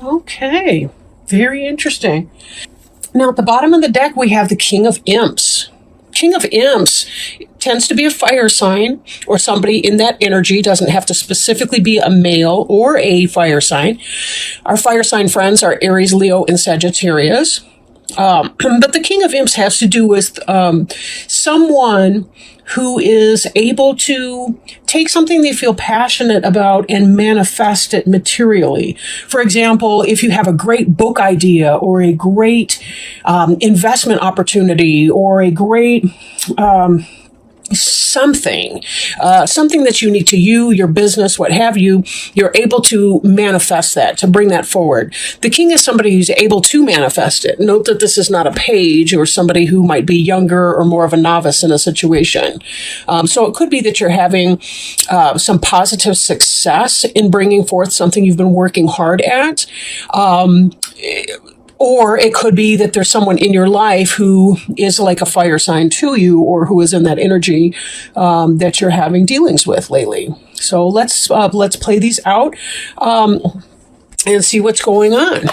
Okay. Very interesting. Now, at the bottom of the deck, we have the King of Imps. King of Imps tends to be a fire sign or somebody in that energy. Doesn't have to specifically be a male or a fire sign. Our fire sign friends are Aries, Leo, and Sagittarius. But the King of Imps has to do with someone who is able to take something they feel passionate about and manifest it materially. For example, if you have a great book idea or a great investment opportunity or a great something that's unique to you, your business, what have you, you're able to manifest that, to bring that forward. The king is somebody who's able to manifest it. Note that this is not a page or somebody who might be younger or more of a novice in a situation. So it could be that you're having some positive success in bringing forth something you've been working hard at. Or it could be that there's someone in your life who is like a fire sign to you or who is in that energy that you're having dealings with lately. So let's play these out and see what's going on.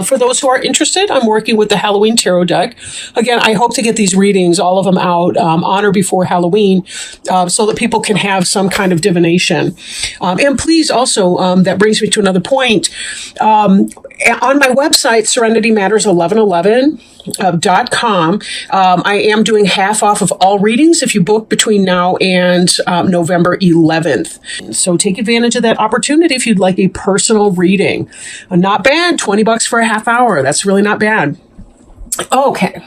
For those who are interested, I'm working with the Halloween Tarot deck. Again, I hope to get these readings, all of them out on or before Halloween, so that people can have some kind of divination. And please also, that brings me to another point. On my website, serenitymatters1111.com, I am doing half off of all readings if you book between now and November 11th. So take advantage of that opportunity if you'd like a personal reading. Not bad, $20 for a half hour. That's really not bad. Okay.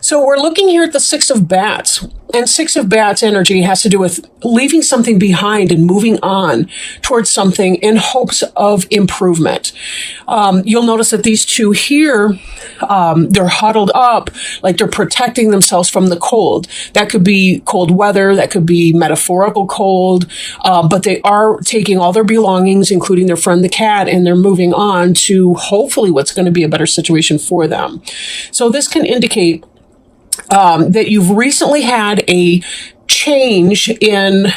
So we're looking here at the Six of Bats. And Six of Bats energy has to do with leaving something behind and moving on towards something in hopes of improvement. You'll notice that these two here, they're huddled up, like they're protecting themselves from the cold. That could be cold weather, that could be metaphorical cold, but they are taking all their belongings, including their friend the cat, and they're moving on to hopefully what's going to be a better situation for them. So this can indicate that you've recently had a change in,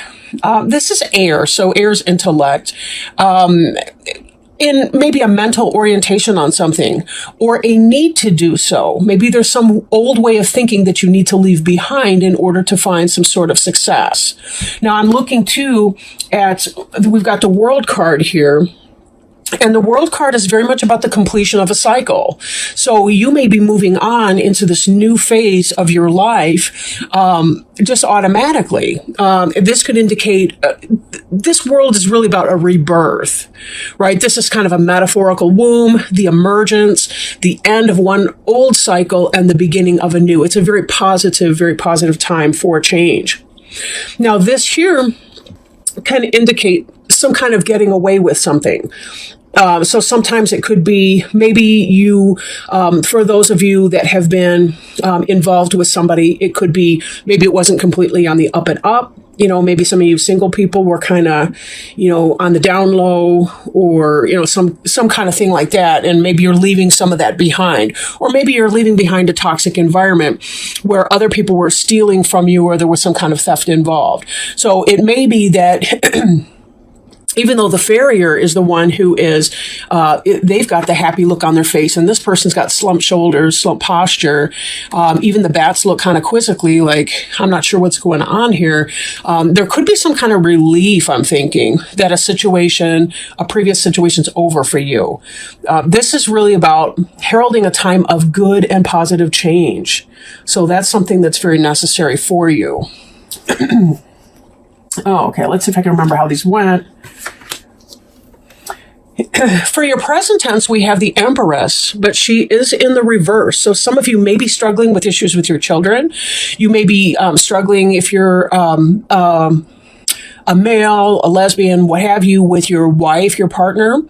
this is air, so air's intellect, in maybe a mental orientation on something or a need to do so. Maybe there's some old way of thinking that you need to leave behind in order to find some sort of success. Now I'm looking too at, we've got the World card here. And the World card is very much about the completion of a cycle. So you may be moving on into this new phase of your life just automatically. This could indicate this world is really about a rebirth, right? This is kind of a metaphorical womb, the emergence, the end of one old cycle and the beginning of a new. It's a very positive time for change. Now, this here can indicate some kind of getting away with something. So sometimes it could be maybe you, for those of you that have been involved with somebody, it could be maybe it wasn't completely on the up and up. You know, maybe some of you single people were kind of, on the down low or, some kind of thing like that. And maybe you're leaving some of that behind. Or maybe you're leaving behind a toxic environment where other people were stealing from you or there was some kind of theft involved. So it may be that even though the farrier is the one who is, they've got the happy look on their face, and this person's got slumped shoulders, slumped posture. Even the bats look kind of quizzically, like, I'm not sure what's going on here. There could be some kind of relief, I'm thinking, that a previous situation's over for you. This is really about heralding a time of good and positive change. So that's something that's very necessary for you. Okay, let's see if I can remember how these went. For your present tense, we have the Empress, but she is in the reverse. So some of you may be struggling with issues with your children. You may be struggling if you're a male, a lesbian, what have you, with your wife, your partner.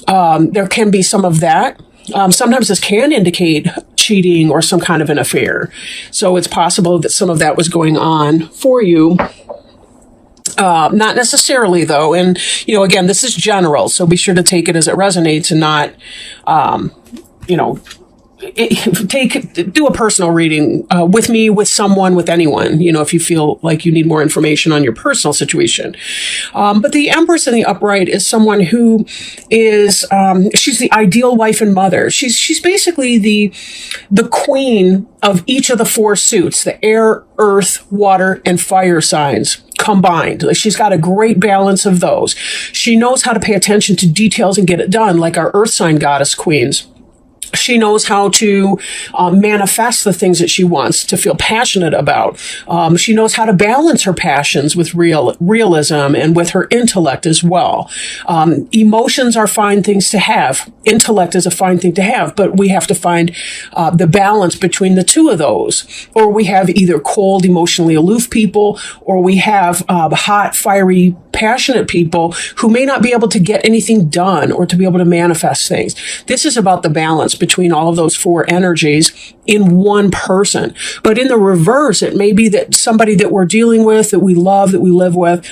There can be some of that. Sometimes this can indicate cheating or some kind of an affair. So it's possible that some of that was going on for you. Not necessarily, though. And, again, this is general, so be sure to take it as it resonates and not, do a personal reading with me, with someone, with anyone, if you feel like you need more information on your personal situation. But the Empress in the upright is someone who is, she's the ideal wife and mother. She's basically the queen of each of the four suits, the air, earth, water, and fire signs combined. Like, she's got a great balance of those. She knows how to pay attention to details and get it done, like our earth sign goddess queens. She knows how to manifest the things that she wants to feel passionate about. She knows how to balance her passions with realism and with her intellect as well. Emotions are fine things to have. Intellect is a fine thing to have, but we have to find the balance between the two of those. Or we have either cold, emotionally aloof people, or we have hot, fiery, passionate people who may not be able to get anything done or to be able to manifest things. This is about the balance between all of those four energies in one person. But in the reverse, it may be that somebody that we're dealing with, that we love, that we live with,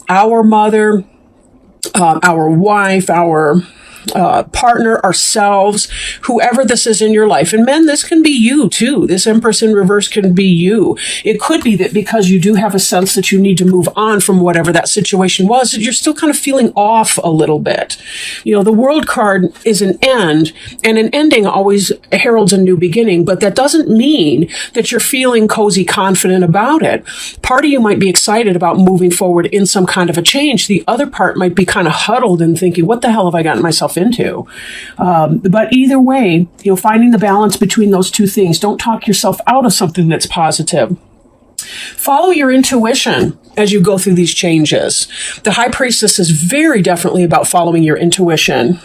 our mother, our wife, our partner, ourselves, whoever this is in your life. And men, this can be you too. This Empress in reverse can be you. It could be that because you do have a sense that you need to move on from whatever that situation was, that you're still kind of feeling off a little bit. The World card is an end, and an ending always heralds a new beginning, but that doesn't mean that you're feeling cozy, confident about it. Part of you might be excited about moving forward in some kind of a change. The other part might be kind of huddled and thinking, what the hell have I gotten myself into? But either way, finding the balance between those two things. Don't talk yourself out of something that's positive. Follow your intuition as you go through these changes. The High Priestess is very definitely about following your intuition.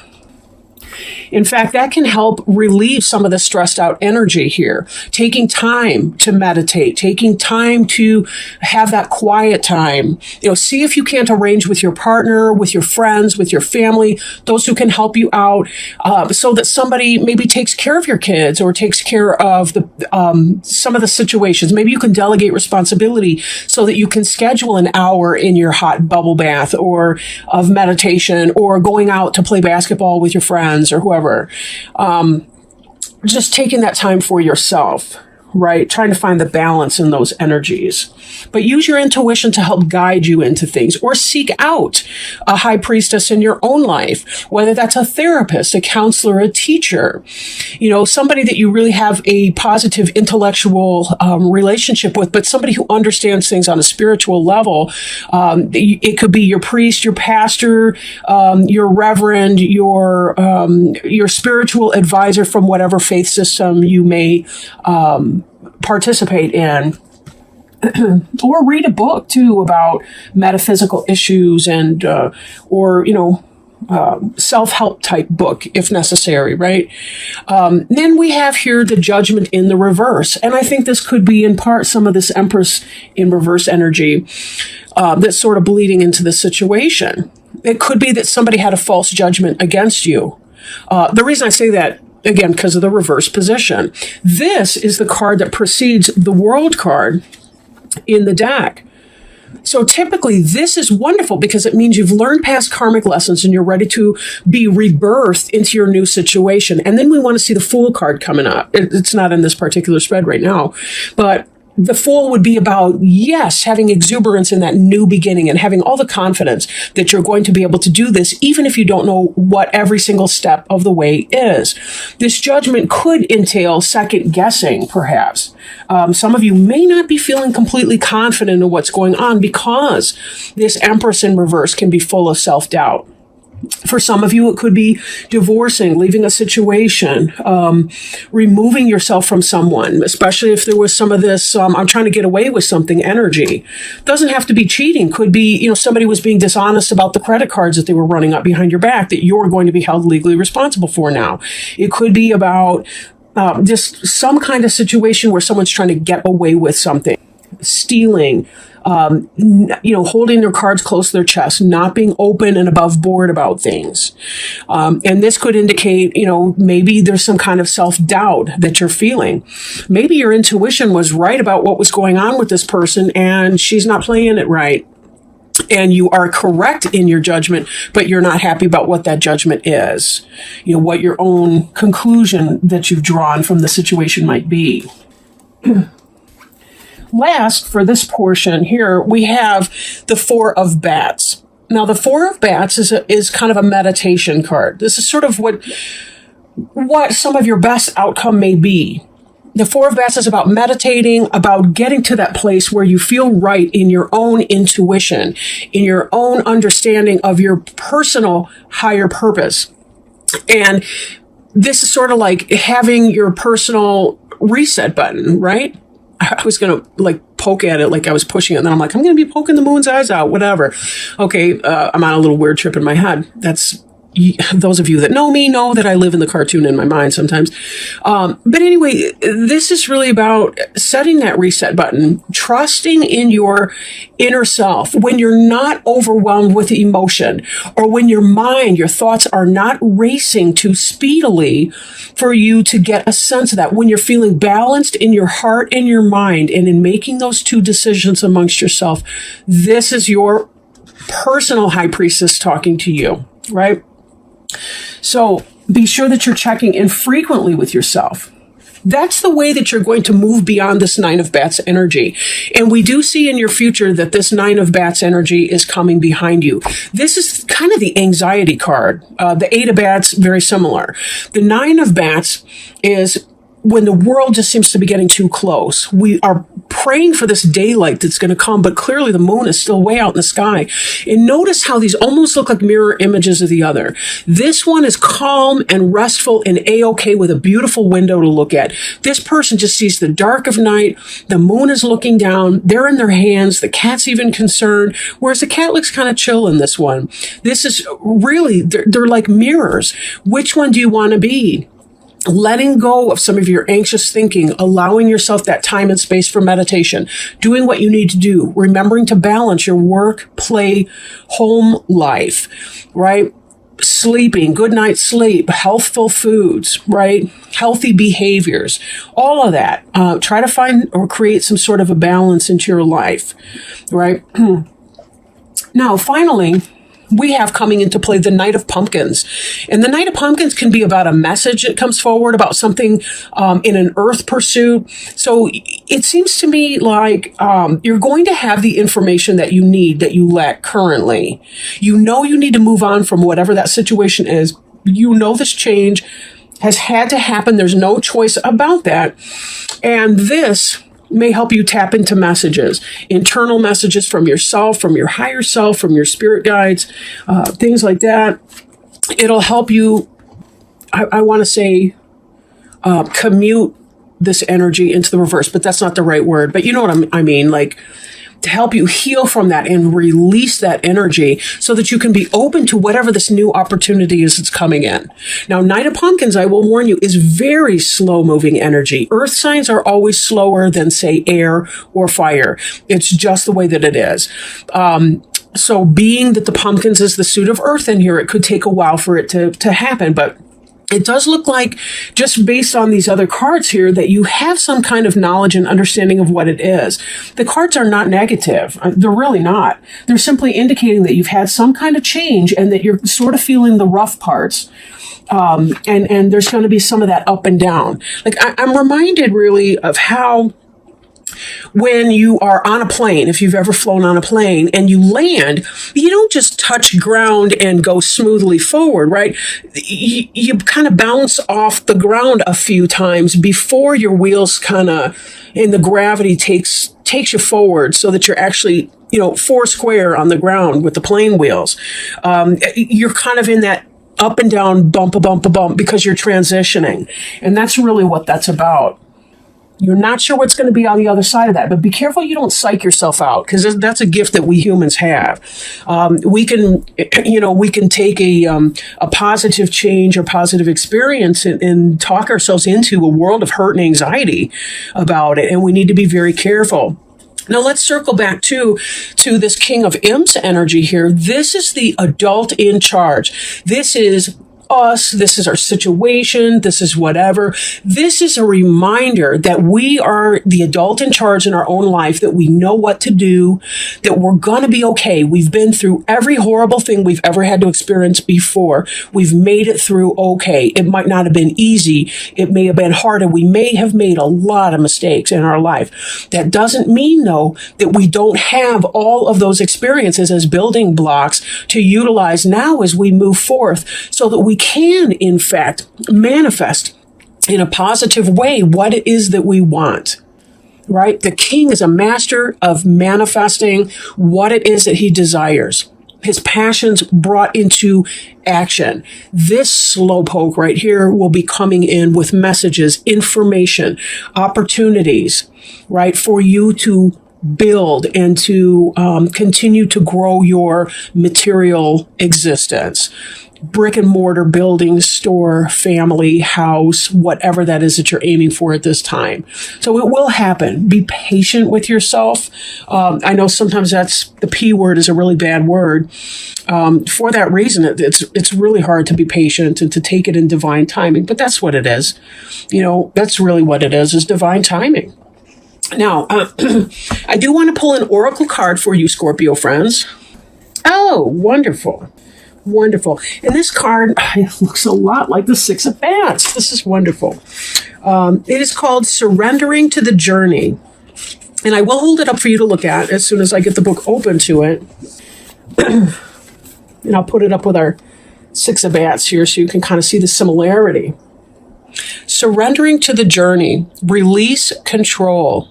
In fact, that can help relieve some of the stressed out energy here. Taking time to meditate, taking time to have that quiet time. See if you can't arrange with your partner, with your friends, with your family, those who can help you out, so that somebody maybe takes care of your kids or takes care of some of the situations. Maybe you can delegate responsibility so that you can schedule an hour in your hot bubble bath or of meditation or going out to play basketball with your friends or whoever. Just taking that time for yourself, right? Trying to find the balance in those energies. But use your intuition to help guide you into things, or seek out a high priestess in your own life, whether that's a therapist, a counselor, a teacher, somebody that you really have a positive intellectual relationship with, but somebody who understands things on a spiritual level. It could be your priest, your pastor, your reverend, your spiritual advisor from whatever faith system you may participate in. Or read a book too about metaphysical issues and self-help type book if necessary, right? Then we have here the Judgment in the reverse, and I think this could be in part some of this Empress in reverse energy that's sort of bleeding into the situation. It could be that somebody had a false judgment against you. The reason I say that, again, because of the reverse position. This is the card that precedes the World card in the deck. So typically this is wonderful because it means you've learned past karmic lessons and you're ready to be rebirthed into your new situation. And then we want to see the Fool card coming up. It's not in this particular spread right now, but the Fool would be about, yes, having exuberance in that new beginning and having all the confidence that you're going to be able to do this, even if you don't know what every single step of the way is. This judgment could entail second guessing, perhaps. Some of you may not be feeling completely confident in what's going on because this Empress in reverse can be full of self-doubt. For some of you, it could be divorcing, leaving a situation, removing yourself from someone, especially if there was some of this, I'm trying to get away with something energy. Doesn't have to be cheating. Could be, somebody was being dishonest about the credit cards that they were running up behind your back that you're going to be held legally responsible for now. It could be about just some kind of situation where someone's trying to get away with something, stealing, holding their cards close to their chest, not being open and above board about things. And this could indicate, maybe there's some kind of self-doubt that you're feeling. Maybe your intuition was right about what was going on with this person and she's not playing it right. and you are correct in your judgment, but you're not happy about what that judgment is. You know, what your own conclusion that you've drawn from the situation might be. Last, for this portion here, we have the Four of Bats. Now, the Four of Bats is kind of a meditation card. This is sort of what some of your best outcome may be. The Four of Bats is about meditating, about getting to that place where you feel right in your own intuition, in your own understanding of your personal higher purpose. And this is sort of like having your personal reset button, right? I was going to poke at it like I was pushing it. And then I'm like, I'm going to be poking the moon's eyes out, whatever. Okay, I'm on a little weird trip in my head. That's those of you that know me know that I live in the cartoon in my mind sometimes. But anyway, this is really about setting that reset button, trusting in your inner self when you're not overwhelmed with emotion, or when your mind, your thoughts are not racing too speedily for you to get a sense of that. When you're feeling balanced in your heart and your mind, and in making those two decisions amongst yourself, this is your personal high priestess talking to you, right? So be sure that you're checking in frequently with yourself. That's the way that you're going to move beyond this Nine of Bats energy. And we do see in your future that this Nine of Bats energy is coming behind you. This is kind of the anxiety card. The Eight of Bats, very similar. The Nine of Bats is when the world just seems to be getting too close. We are praying for this daylight that's going to come, but clearly the moon is still way out in the sky. And notice how these almost look like mirror images of the other. This one is calm and restful and A-okay with a beautiful window to look at. This person just sees the dark of night. The moon is looking down. They're in their hands. The cat's even concerned, whereas the cat looks kind of chill in this one. This is really, they're like mirrors. Which one do you want to be? Letting go of some of your anxious thinking, allowing yourself that time and space for meditation, doing what you need to do, remembering to balance your work, play, home life, right? Sleeping, good night's sleep, healthful foods, right? Healthy behaviors, all of that. Try to find or create some sort of a balance into your life, right? Now, finally, we have coming into play the Knight of Pumpkins. And the Knight of Pumpkins can be about a message that comes forward, about something in an earth pursuit. So it seems to me like you're going to have the information that you need, that you lack currently. You know you need to move on from whatever that situation is. You know this change has had to happen. There's no choice about that. And this may help you tap into messages, internal messages from yourself, from your higher self, from your spirit guides, things like that. It'll help you, I want to say, commute this energy into the reverse, but that's not the right word. But you know what I mean? Like, to help you heal from that and release that energy so that you can be open to whatever this new opportunity is that's coming in. Now, Knight of Pumpkins, I will warn you, is very slow-moving energy. Earth signs are always slower than, say, air or fire. It's just the way that it is. So being that the pumpkins is the suit of earth in here, it could take a while for it to happen, but it does look like, just based on these other cards here, that you have some kind of knowledge and understanding of what it is. The cards are not negative. They're really not. They're simply indicating that you've had some kind of change and that you're sort of feeling the rough parts. And there's going to be some of that up and down. Like, I'm reminded really of how, when you are on a plane, if you've ever flown on a plane and you land, you don't just touch ground and go smoothly forward, right? You kind of bounce off the ground a few times before your wheels kind of, and the gravity takes you forward so that you're actually, four square on the ground with the plane wheels. You're kind of in that up and down, bump, a bump, because you're transitioning. And that's really what that's about. You're not sure what's going to be on the other side of that, but be careful you don't psych yourself out, because that's a gift that we humans have. We can take a positive change or positive experience and talk ourselves into a world of hurt and anxiety about it, and we need to be very careful. Now let's circle back to this King of Imps energy here. This is the adult in charge. This is us. This is our situation. This is whatever. This is a reminder that we are the adult in charge in our own life, that we know what to do, that we're going to be okay. We've been through every horrible thing we've ever had to experience before. We've made it through okay. It might not have been easy. It may have been hard, and we may have made a lot of mistakes in our life. That doesn't mean, though, that we don't have all of those experiences as building blocks to utilize now as we move forth, so that we can, in fact, manifest in a positive way what it is that we want. Right? The king is a master of manifesting what it is that he desires. His passions brought into action. This slowpoke right here will be coming in with messages, information, opportunities, right, for you to build and to continue to grow your material existence. Brick and mortar, building, store, family, house, whatever that is that you're aiming for at this time. So it will happen. Be patient with yourself. I know sometimes the P word is a really bad word. For that reason, it's really hard to be patient and to take it in divine timing. But that's what it is. That's really what it is divine timing. Now, I do want to pull an oracle card for you, Scorpio friends. Oh, wonderful. Wonderful. And this card looks a lot like the Six of Bats. This is wonderful. It is called Surrendering to the Journey. And I will hold it up for you to look at as soon as I get the book open to it. And I'll put it up with our Six of Bats here so you can kind of see the similarity. Surrendering to the journey. Release control.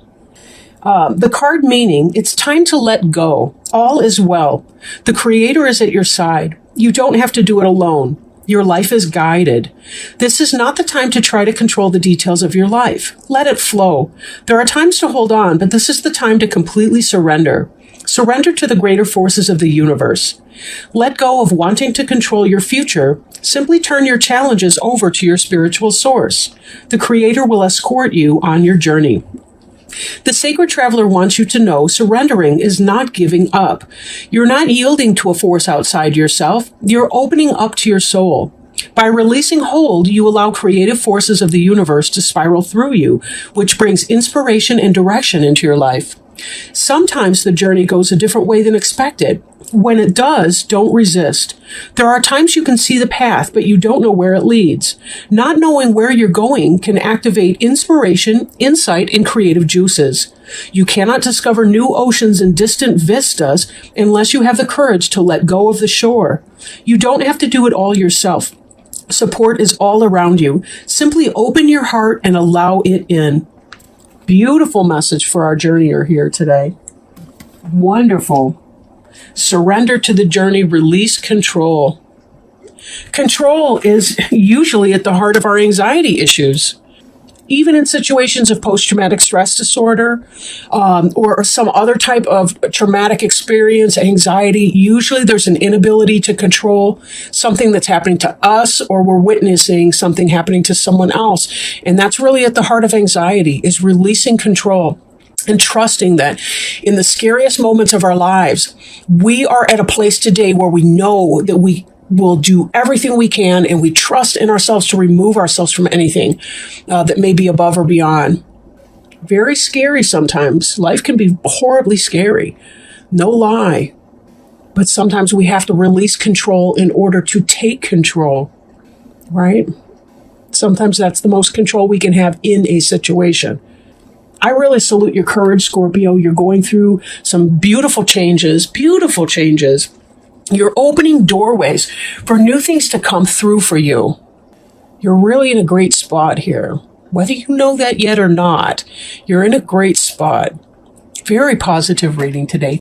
The card meaning, it's time to let go. All is well. The Creator is at your side. You don't have to do it alone. Your life is guided. This is not the time to try to control the details of your life. Let it flow. There are times to hold on, but this is the time to completely surrender. Surrender to the greater forces of the universe. Let go of wanting to control your future. Simply turn your challenges over to your spiritual source. The Creator will escort you on your journey. The sacred traveler wants you to know surrendering is not giving up. You're not yielding to a force outside yourself. You're opening up to your soul. By releasing hold, you allow creative forces of the universe to spiral through you, which brings inspiration and direction into your life. Sometimes the journey goes a different way than expected. When it does, don't resist. There are times you can see the path, but you don't know where it leads. Not knowing where you're going can activate inspiration, insight, and creative juices. You cannot discover new oceans and distant vistas unless you have the courage to let go of the shore. You don't have to do it all yourself. Support is all around you. Simply open your heart and allow it in. Beautiful message for our journeyer here today. Wonderful. Surrender to the journey, release control. Control is usually at the heart of our anxiety issues. Even in situations of post-traumatic stress disorder or some other type of traumatic experience, anxiety, usually there's an inability to control something that's happening to us, or we're witnessing something happening to someone else. And that's really at the heart of anxiety, is releasing control. And trusting that in the scariest moments of our lives, we are at a place today where we know that we will do everything we can, and we trust in ourselves to remove ourselves from anything that may be above or beyond. Very scary sometimes. Life can be horribly scary. No lie. But sometimes we have to release control in order to take control, right? Sometimes that's the most control we can have in a situation. I really salute your courage, Scorpio. You're going through some beautiful changes, beautiful changes. You're opening doorways for new things to come through for you. You're really in a great spot here. Whether you know that yet or not, you're in a great spot. Very positive reading today.